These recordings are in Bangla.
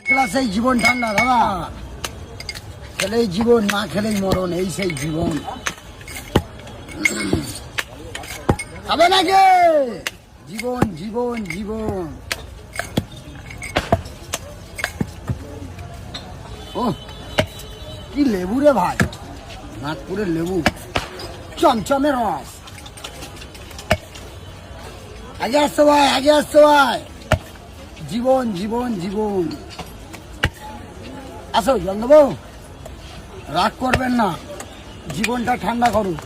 সেই জীবন ঠান্ডা দাদা, খেলেই জীবন, না খেলেই মরণ, এই সেই জীবন। খাবে নাকি? জীবন জীবন জীবন। ও কি লেবু রে ভাই, নাগপুরের লেবু, চমচমে রস। আগে আসছো ভাই, আগে আসছো ভাই। জীবন জীবন জীবন। আসো, জল দেবো? রাগ করবেন না, জীবনটা ঠান্ডা করুন।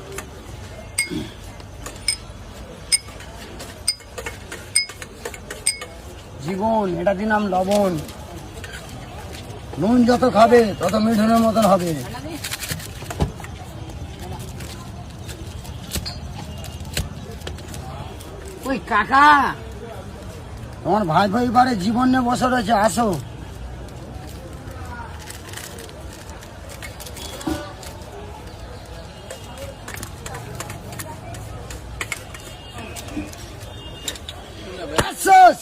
জীবন, এটা দিলাম লবণ। নুন যত খাবে তত মিঠুনের মতন হবে। ওই কাকা, তোমার ভাই ভাই বারে জীবন নিয়ে বসে রয়েছে, আসো।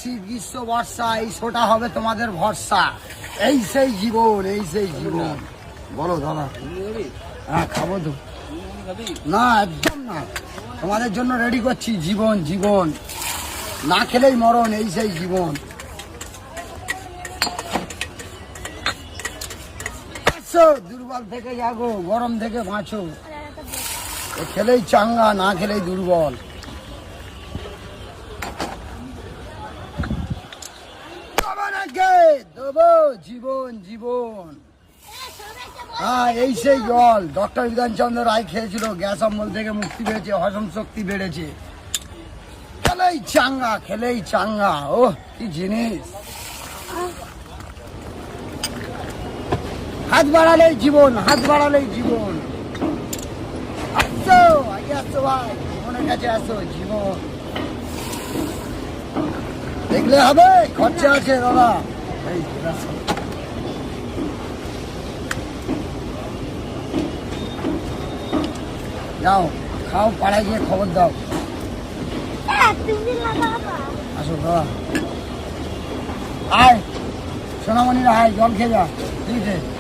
শীত গ্রীষ্ম বর্ষা, এই শোটা হবে তোমাদের ভরসা। এই সেই জীবন, এই সেই জীবন। বলো দাদা। হ্যাঁ খাবো তো। না একদম না, তোমাদের জন্য রেডি করছি। জীবন জীবন, না খেলেই মরণ, এই সেই জীবন। দুর্বল থেকে জাগো, গরম থেকে বাঁচো। খেলেই চাঙ্গা, না খেলেই দুর্বল। দেবো জীবন জীবন। হ্যাঁ এই সেই জল ডক্টর বিধানচন্দ্র রায় খেয়েছিল, গ্যাস অম্বল থেকে মুক্তি পেয়েছে, হজম শক্তি বেড়েছে। খেলেই চাঙ্গা, খেলেই চাঙ্গা। ও কি জিনিস! হাত বাড়ালেই জীবন, হাত বাড়ালেই জীবন। আসো, আগে আসো ভাই, জীবনের কাছে আসো। জীবন দেখলে হবে, খরচা আছে দাদা। এই যাও, খাও, পাড়ায় গিয়ে খবর দাও। আসো দাদা, আয় সোনামণিরা, আয় জল খেয়ে যা। ঠিক আছে।